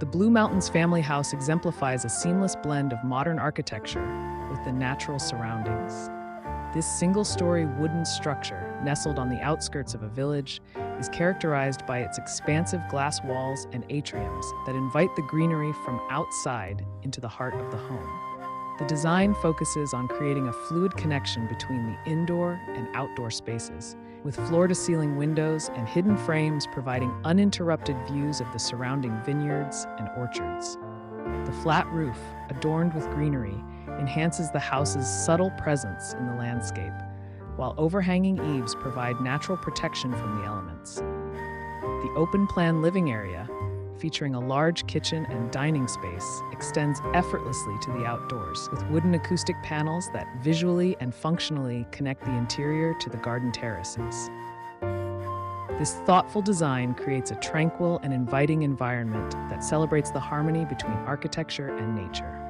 The Blue Mountains family house exemplifies a seamless blend of modern architecture with the natural surroundings. This single-story wooden structure, nestled on the outskirts of a village, is characterized by its expansive glass walls and atriums that invite the greenery from outside into the heart of the home. The design focuses on creating a fluid connection between the indoor and outdoor spaces, with floor-to-ceiling windows and hidden frames providing uninterrupted views of the surrounding vineyards and orchards. The flat roof, adorned with greenery, enhances the house's subtle presence in the landscape, while overhanging eaves provide natural protection from the elements. The open-plan living area, featuring a large kitchen and dining space, extends effortlessly to the outdoors, with wooden acoustic panels that visually and functionally connect the interior to the garden terraces. This thoughtful design creates a tranquil and inviting environment that celebrates the harmony between architecture and nature.